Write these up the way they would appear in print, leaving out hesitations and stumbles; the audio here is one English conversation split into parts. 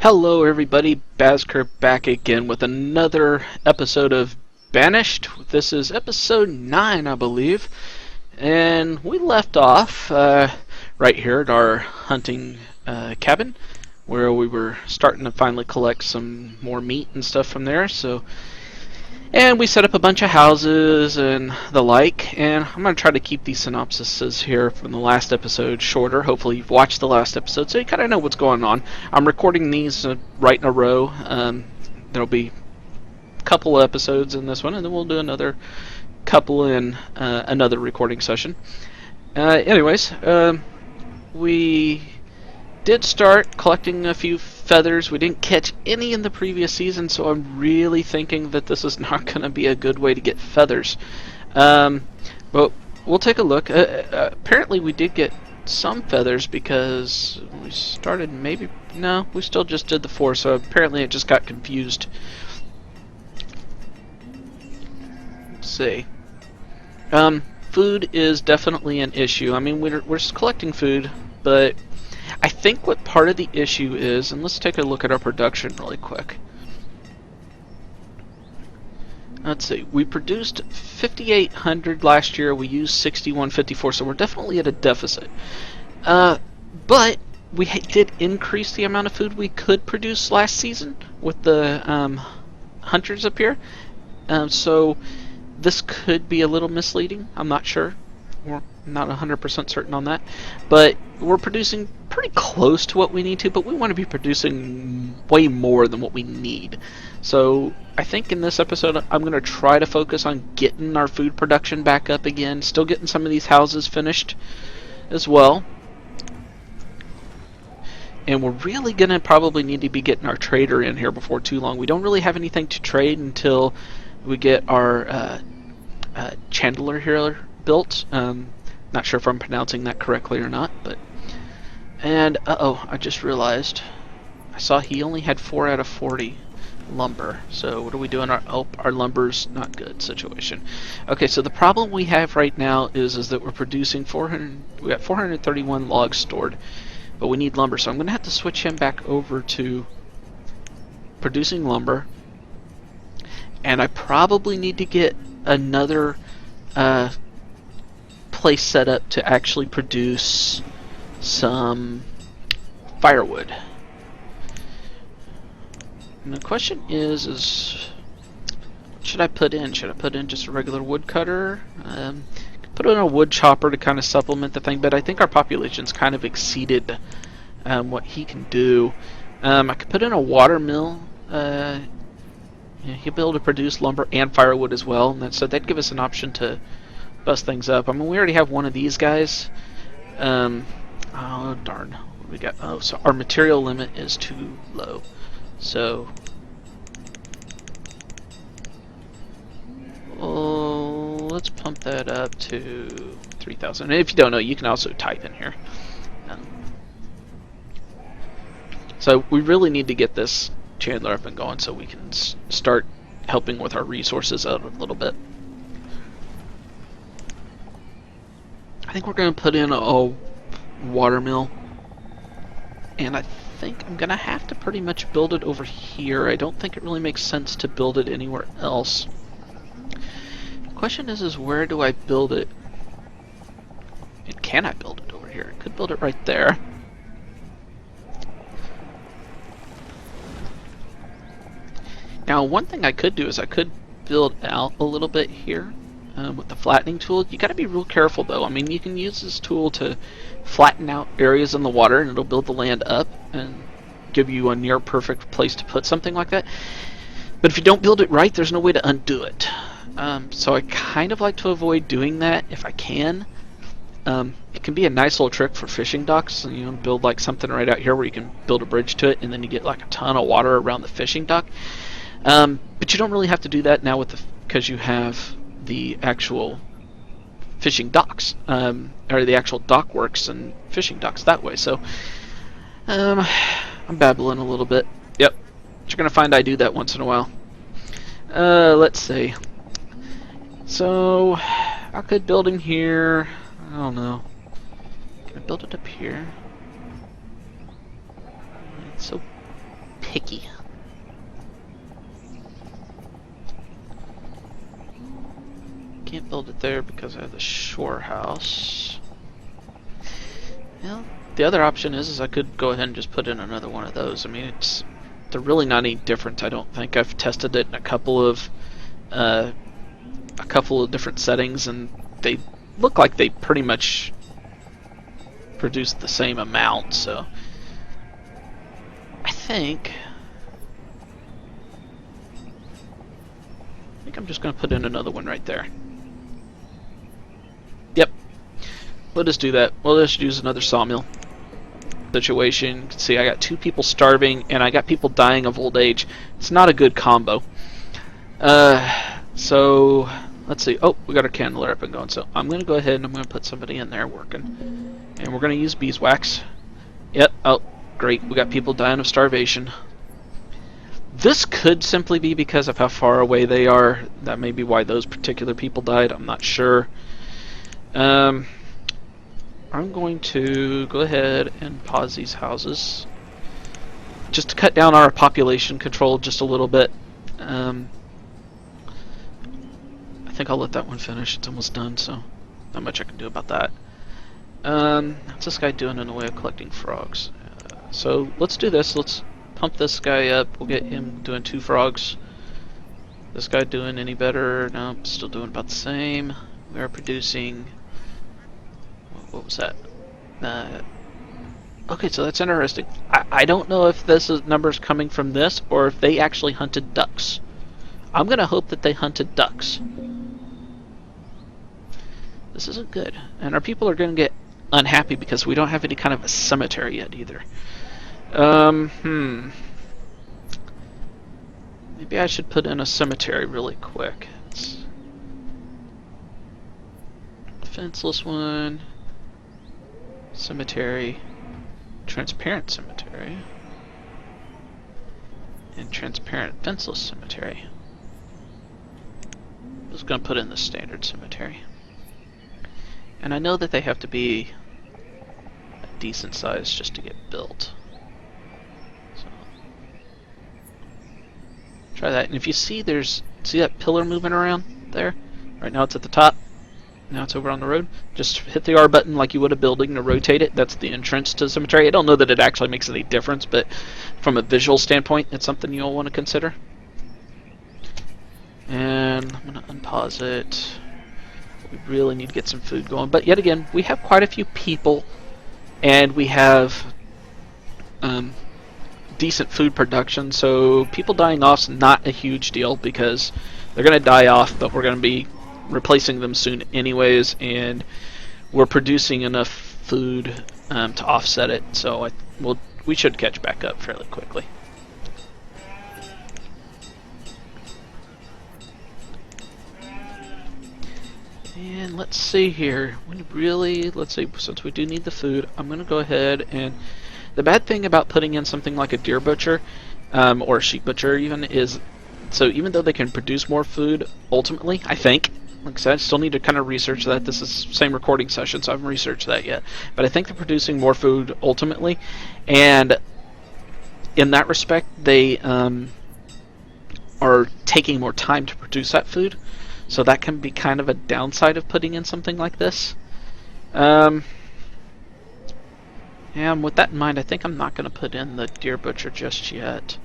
Hello everybody, Bazker back again with another episode of Banished. This is episode 9, I believe. And we left off right here at our hunting cabin, where we were starting to finally collect some more meat and stuff from there. And we set up a bunch of houses and the like, and I'm going to try to keep these synopsises here from the last episode shorter. Hopefully you've watched the last episode so you kind of know what's going on. I'm recording these right in a row. There'll be a couple of episodes in this one, and then we'll do another couple in another recording session. Anyways, we did start collecting a few feathers. We didn't catch any in the previous season, so I'm really thinking that this is not going to be a good way to get feathers. But we'll take a look. Apparently we did get some feathers because we started no, we still just did the 4, so apparently it just got confused. Let's see. Food is definitely an issue. I mean, we're collecting food, but I think what part of the issue is, and let's take a look at our production really quick. Let's see, we produced 5,800 last year, we used 6,154, so we're definitely at a deficit. But we did increase the amount of food we could produce last season with the hunters up here. So this could be a little misleading, I'm not sure. We're not 100% certain on that. But we're producing pretty close to what we need to, but we want to be producing way more than what we need. So I think in this episode I'm going to try to focus on getting our food production back up again, still getting some of these houses finished as well. And we're really going to probably need to be getting our trader in here before too long. We don't really have anything to trade until we get our chandler here built. Not sure if I'm pronouncing that correctly or not, but I just realized I saw he only had 4 out of 40 lumber. So what are we doing? Our lumber's not good situation. Okay, so the problem we have right now is that we're producing 400. We got 431 logs stored, but we need lumber. So I'm going to have to switch him back over to producing lumber, and I probably need to get another place set up to actually produce some firewood. And the question is what should I put in? Should I put in just a regular woodcutter? Put in a wood chopper to kind of supplement the thing, but I think our population's kind of exceeded what he can do. I could put in a water mill. Yeah, he'll be able to produce lumber and firewood as well, and so that'd give us an option to bust things up. I mean, we already have one of these guys. Oh darn, what do we got? Oh, so our material limit is too low. So, let's pump that up to 3,000. And if you don't know, you can also type in here. So we really need to get this chandler up and going so we can start helping with our resources out a little bit. I think we're going to put in a water mill, and I think I'm going to have to pretty much build it over here. I don't think it really makes sense to build it anywhere else. The question is where do I build it? And can I build it over here? I could build it right there. Now, one thing I could do is I could build out a little bit here with the flattening tool. You got to be real careful though. I mean, you can use this tool to flatten out areas in the water and it'll build the land up and give you a near perfect place to put something like that. But if you don't build it right, there's no way to undo it. So I kind of like to avoid doing that if I can. It can be a nice little trick for fishing docks. You know, build like something right out here where you can build a bridge to it, and then you get like a ton of water around the fishing dock. But you don't really have to do that now because you have the actual fishing docks, or the actual dock works and fishing docks that way. So I'm babbling a little bit. Yep, you're gonna find I do that once in a while. Let's see. So I could build in here. I don't know. Can I build it up here? It's so picky. Can't build it there because I have the shore house. Well, the other option is I could go ahead and just put in another one of those. I mean, they're really not any different. I don't think. I've tested it in a couple of different settings, and they look like they pretty much produce the same amount. So I think I'm just going to put in another one right there. Yep. We'll just do that. We'll just use another sawmill situation. You can see I got 2 people starving and I got people dying of old age. It's not a good combo. So let's see. Oh, we got our candler up and going. So I'm going to go ahead and I'm going to put somebody in there working. And we're going to use beeswax. Yep. Oh, great. We got people dying of starvation. This could simply be because of how far away they are. That may be why those particular people died. I'm not sure. I'm going to go ahead and pause these houses just to cut down our population control just a little bit. I think I'll let that one finish. It's almost done, so not much I can do about that. What's this guy doing in the way of collecting frogs? So let's do this. Let's pump this guy up. We'll get him doing 2 frogs. This guy doing any better? No, still doing about the same. We are producing... What was that? Okay, so that's interesting. I don't know if this is numbers coming from this or if they actually hunted ducks. I'm going to hope that they hunted ducks. This isn't good. And our people are going to get unhappy because we don't have any kind of a cemetery yet either. Maybe I should put in a cemetery really quick. It's a fenceless one. Cemetery. Transparent cemetery. And transparent fenceless cemetery. I'm just going to put in the standard cemetery. And I know that they have to be a decent size just to get built. So try that. And if you see see that pillar moving around there? Right now it's at the top. Now it's over on the road. Just hit the R button like you would a building to rotate it. That's the entrance to the cemetery. I don't know that it actually makes any difference, but from a visual standpoint, it's something you'll want to consider. And I'm going to unpause it. We really need to get some food going. But yet again, we have quite a few people, and we have decent food production. So people dying off is not a huge deal because they're going to die off, but we're going to be replacing them soon anyways, and we're producing enough food to offset it. So we should catch back up fairly quickly. And let's see here. Let's see, since we do need the food, I'm going to go ahead and... The bad thing about putting in something like a deer butcher, or a sheep butcher even, is... So even though they can produce more food, ultimately, I think... Like I said, I still need to kind of research that. This is the same recording session, so I haven't researched that yet. But I think they're producing more food, ultimately. And in that respect, they are taking more time to produce that food. So that can be kind of a downside of putting in something like this. And with that in mind, I think I'm not going to put in the deer butcher just yet.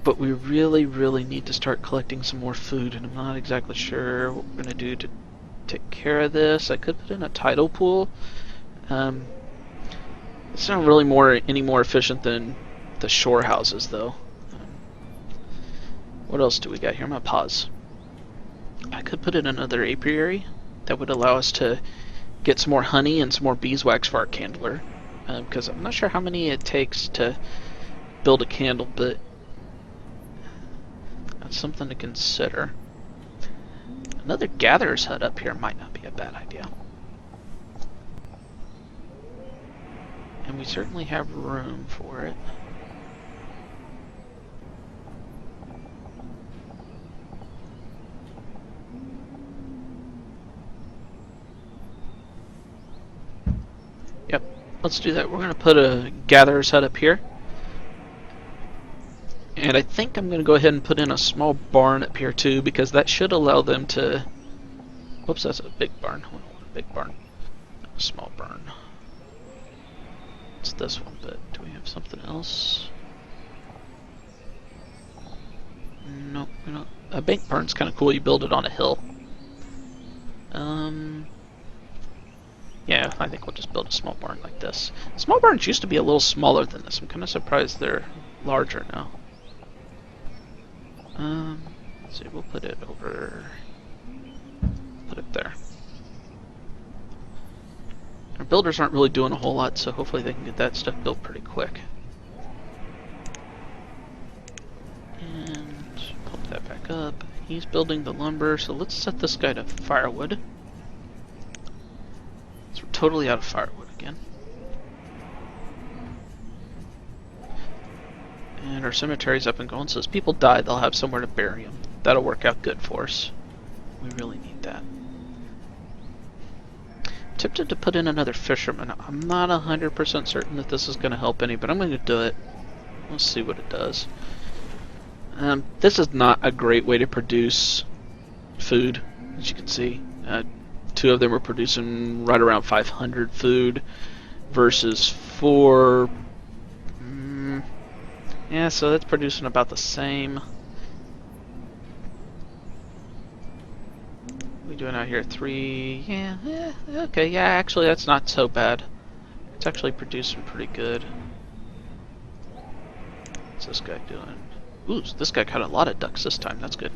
But we really, really need to start collecting some more food, and I'm not exactly sure what we're going to do to take care of this. I could put in a tidal pool. It's not really any more efficient than the shore houses, though. What else do we got here? I'm going to pause. I could put in another apiary. That would allow us to get some more honey and some more beeswax for our candler. Because I'm not sure how many it takes to build a candle, but that's something to consider. Another gatherer's hut up here might not be a bad idea. And we certainly have room for it. Yep, let's do that. We're going to put a gatherer's hut up here. And I think I'm going to go ahead and put in a small barn up here too, because that should allow them to... Whoops, that's a big barn. We don't want a big barn. A small barn. It's this one, but do we have something else? Nope, we don't. A bank barn's kind of cool. You build it on a hill. Yeah, I think we'll just build a small barn like this. Small barns used to be a little smaller than this. I'm kind of surprised they're larger now. Let's see, we'll put it over... Put it there. Our builders aren't really doing a whole lot, so hopefully they can get that stuff built pretty quick. And pump that back up. He's building the lumber, so let's set this guy to firewood. So we're totally out of firewood again. And our cemetery's up and going, so as people die, they'll have somewhere to bury them. That'll work out good for us. We really need that. Tempted to put in another fisherman. I'm not 100% certain that this is going to help any, but I'm going to do it. Let's see what it does. This is not a great way to produce food, as you can see. Two of them are producing right around 500 food versus 4. Yeah, so that's producing about the same. We doing out here 3. Yeah, okay, yeah, actually that's not so bad. It's actually producing pretty good. What's this guy doing? Ooh, this guy caught a lot of ducks this time. That's good.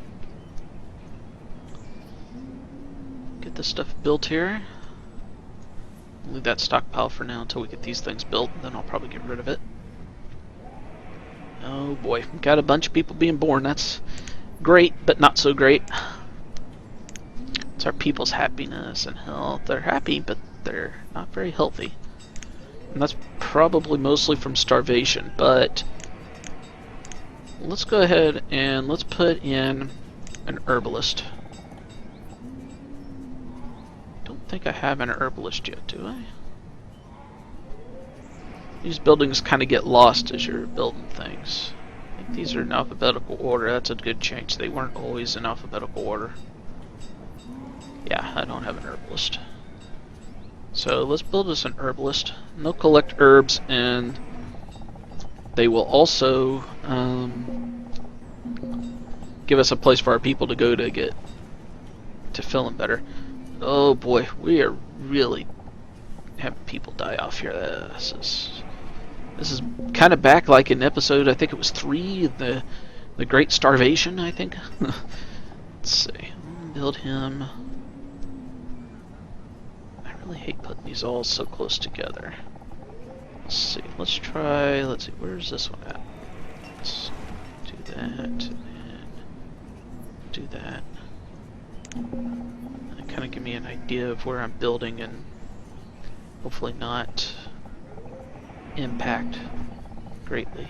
Get this stuff built here. Leave that stockpile for now until we get these things built, and then I'll probably get rid of it. Oh boy, we've got a bunch of people being born. That's great, but not so great. It's our people's happiness and health. They're happy, but they're not very healthy. And that's probably mostly from starvation, but let's go ahead and let's put in an herbalist. Don't think I have an herbalist yet, do I? These buildings kind of get lost as you're building things. I think these are in alphabetical order. That's a good change. They weren't always in alphabetical order. Yeah, I don't have an herbalist. So let's build us an herbalist. And they'll collect herbs, and they will also give us a place for our people to go to get to fill them better. Oh boy, we are really having people die off here. This is kind of back like in episode, I think it was 3, the Great Starvation, I think. Let's see. Build him. I really hate putting these all so close together. Let's see. Let's see. Where's this one at? Let's do that and do that. And kind of give me an idea of where I'm building and hopefully not impact greatly.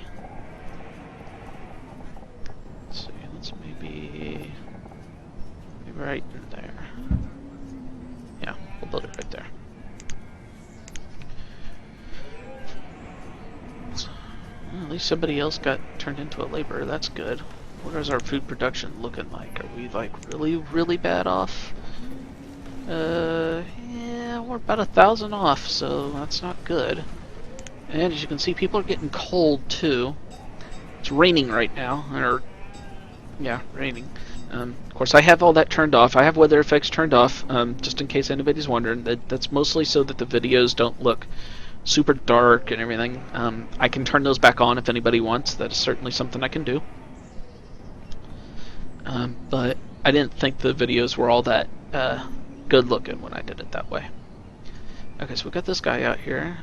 Let's see, let's maybe right in there. Yeah, we'll build it right there. Well, at least somebody else got turned into a laborer. That's good. What is our food production looking like? Are we like really bad off? Yeah, we're about 1,000 off, so that's not good. And as you can see, people are getting cold too. It's raining right now, or yeah, raining. Of course, I have all that turned off. I have weather effects turned off, just in case anybody's wondering. That's mostly so that the videos don't look super dark and everything. I can turn those back on if anybody wants. That is certainly something I can do. But I didn't think the videos were all that good looking when I did it that way. Okay, so we got this guy out here.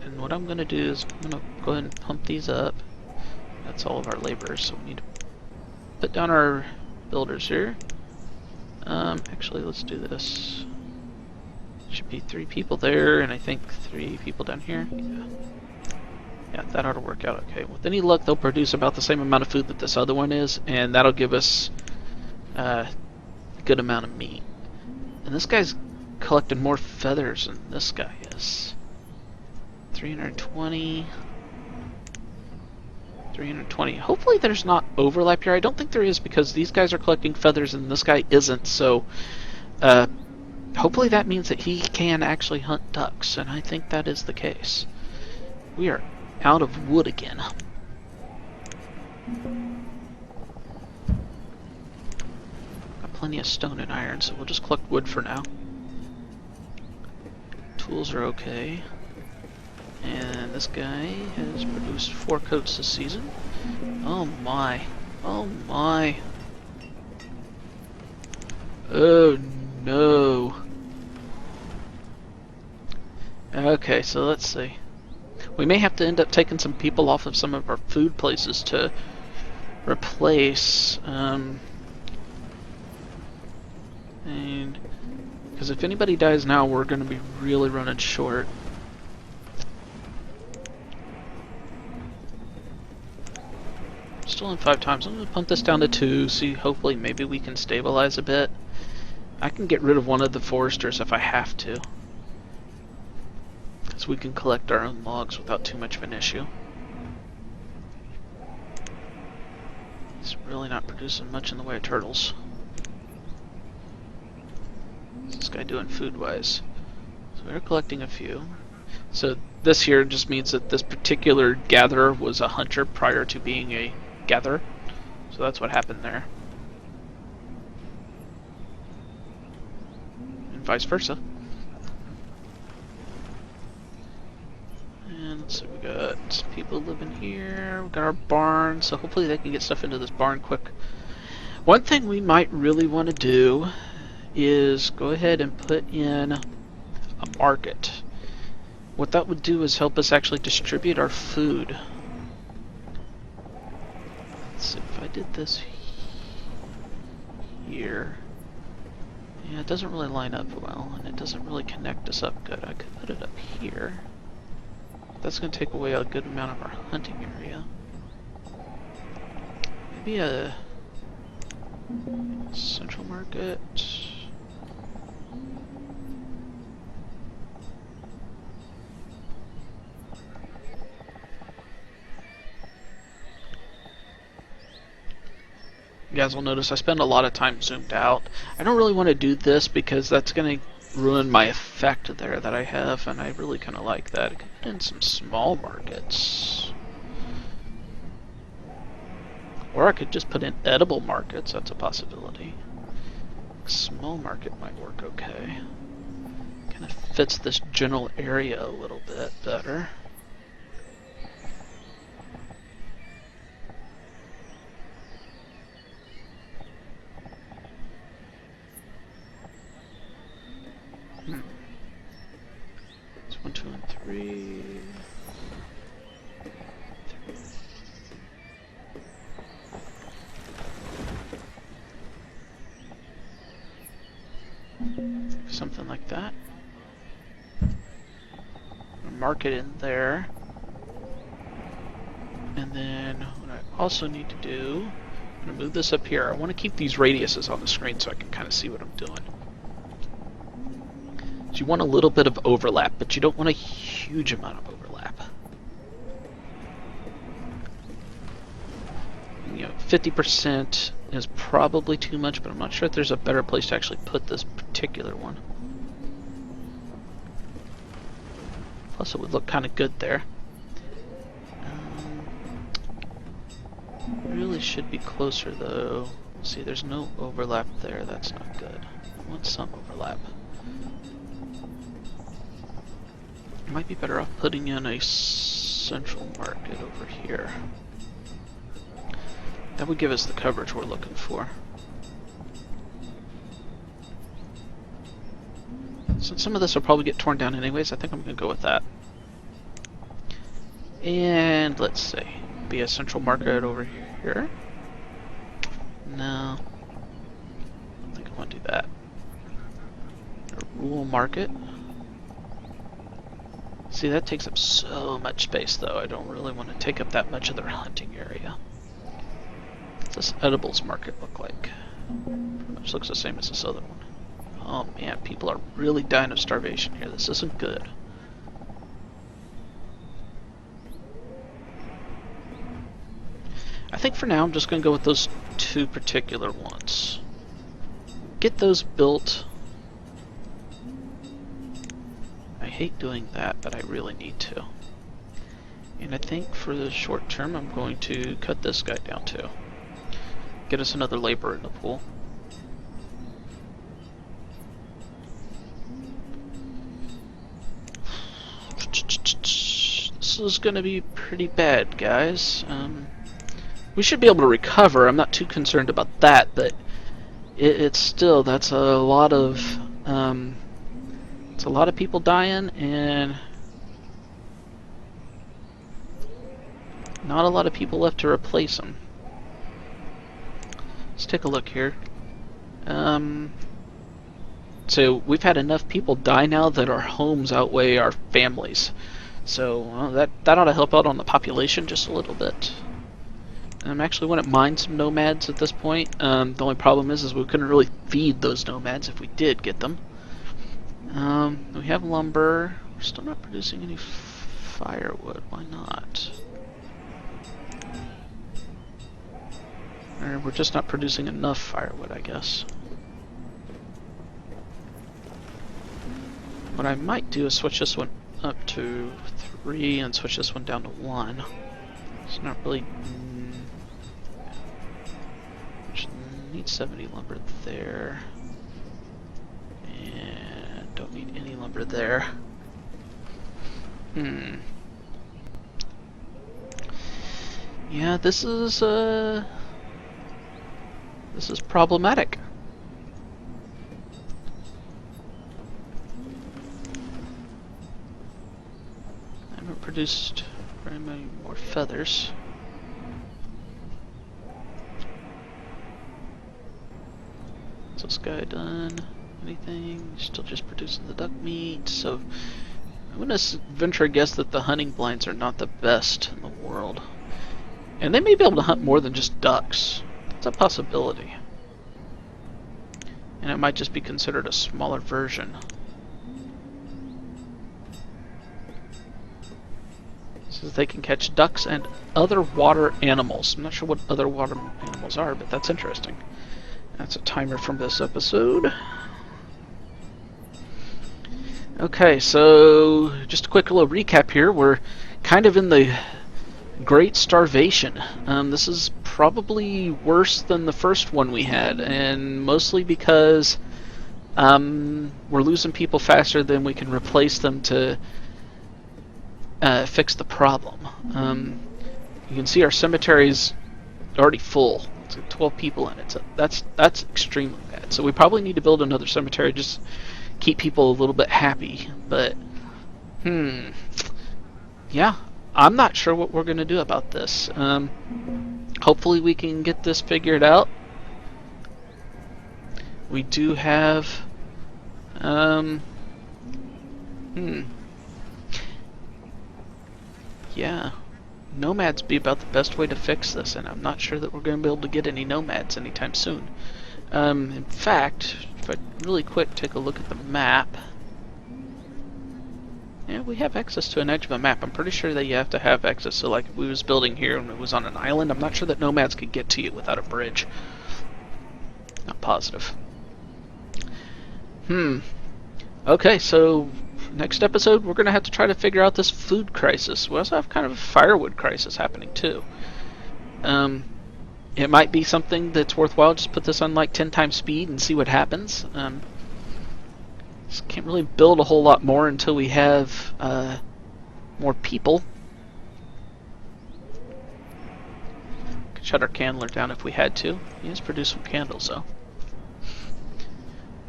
And what I'm going to do is I'm going to go ahead and pump these up. That's all of our laborers, so we need to put down our builders here. Actually, let's do this. Should be 3 people there, and I think 3 people down here. Yeah, that ought to work out okay. With any luck, they'll produce about the same amount of food that this other one is, and that'll give us a good amount of meat. And this guy's collecting more feathers than this guy is. 320. 320. Hopefully there's not overlap here. I don't think there is because these guys are collecting feathers and this guy isn't, so hopefully that means that he can actually hunt ducks, and I think that is the case. We are out of wood again. Got plenty of stone and iron, so we'll just collect wood for now. Tools are okay. And this guy has produced 4 coats this season. Oh my. Oh my. Oh no. Okay, so let's see. We may have to end up taking some people off of some of our food places to replace. And because if anybody dies now, we're going to be really running short. Still in 5 times. I'm going to pump this down to 2, see hopefully maybe we can stabilize a bit. I can get rid of one of the foresters if I have to. So we can collect our own logs without too much of an issue. It's really not producing much in the way of turtles. What's this guy doing food-wise? So we're collecting a few. So this here just means that this particular gatherer was a hunter prior to being a gatherer. So that's what happened there. And vice versa. And let's see, we got people living here. We got our barn, so hopefully they can get stuff into this barn quick. One thing we might really want to do is go ahead and put in a market. What that would do is help us actually distribute our food. Let's see, if I did this here. Yeah, it doesn't really line up well, and it doesn't really connect us up good. I could put it up here. That's going to take away a good amount of our hunting area. Maybe a central market. You guys will notice I spend a lot of time zoomed out. I don't really want to do this because that's going to ruin my effect there that I have, and I really kind of like that. I could put in some small markets. Or I could just put in edible markets, that's a possibility. Small market might work okay. Kind of fits this general area a little bit better. It's 1, 2, and 3. Something like that. Mark it in there. And then what I also need to do, I'm going to move this up here. I want to keep these radiuses on the screen so I can kind of see what I'm doing. So you want a little bit of overlap, but you don't want a huge amount of overlap. You know, 50% is probably too much, but I'm not sure if there's a better place to actually put this particular one. Plus it would look kind of good there. Really should be closer though. See, there's no overlap there, that's not good. I want some overlap. Might be better off putting in a central market over here. That would give us the coverage we're looking for. Since some of this will probably get torn down anyways, I think I'm going to go with that. And let's see. Be a central market over here. No. I don't think I want to do that. A rural market. See, that takes up so much space though. I don't really want to take up that much of their hunting area. What's this edibles market look like? Pretty much looks the same as this other one. Oh man, people are really dying of starvation here. This isn't good. think for now I'm just going to go with those two particular ones. Get those built. I hate doing that, but I really need to. And I think for the short term I'm going to cut this guy down too. Get us another laborer in the pool. This is going to be pretty bad, guys. We should be able to recover. I'm not too concerned about that, but it's still, that's a lot of it's a lot of people dying and not a lot of people left to replace them. Let's take a look here. So we've had enough people die now that our homes outweigh our families. So that ought to help out on the population just a little bit. Actually wouldn't mind some nomads at this point. The only problem is we couldn't really feed those nomads if we did get them. We have lumber. We're still not producing any firewood. Why not? Or we're just not producing enough firewood, I guess. What I might do is switch this one up to 3 and switch this one down to 1. It's not really... need 70 lumber there. And don't need any lumber there. Yeah, this is problematic. I haven't produced very many more feathers. Is this guy done? Anything? Still just producing the duck meat. So I'm gonna venture a guess that the hunting blinds are not the best in the world. And they may be able to hunt more than just ducks. That's a possibility. And it might just be considered a smaller version. So they can catch ducks and other water animals. I'm not sure what other water animals are, but that's interesting. That's a timer from this episode. Okay, so just a quick little recap here. We're kind of in the Great Starvation. This is probably worse than the first one we had, and mostly because we're losing people faster than we can replace them to fix the problem. You can see our cemetery's already full. It's got 12 people in it, so that's extremely bad. So we probably need to build another cemetery, just keep people a little bit happy. But yeah, I'm not sure what we're gonna do about this. Hopefully we can get this figured out. We do have yeah, nomads be about the best way to fix this, and I'm not sure that we're going to be able to get any nomads anytime soon. In fact, if I really quick take a look at the map, yeah, we have access to an edge of a map. I'm pretty sure that you have to have access. So like if we was building here and it was on an island, I'm not sure that nomads could get to you without a bridge. Not positive. Okay, so next episode we're going to have to try to figure out this food crisis. We also have kind of a firewood crisis happening too. It might be something that's worthwhile. Just put this on like 10 times speed and see what happens. Just can't really build a whole lot more until we have more people. Could shut our candler down if we had to. Let's produce some candles though.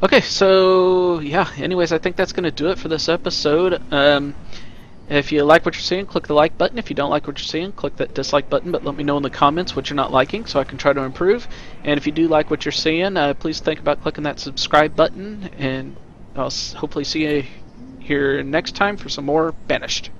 Okay, so yeah, anyways, I think that's going to do it for this episode. If you like what you're seeing, click the like button. If you don't like what you're seeing, click that dislike button, but let me know in the comments what you're not liking so I can try to improve. And if you do like what you're seeing, please think about clicking that subscribe button, and I'll hopefully see you here next time for some more Banished.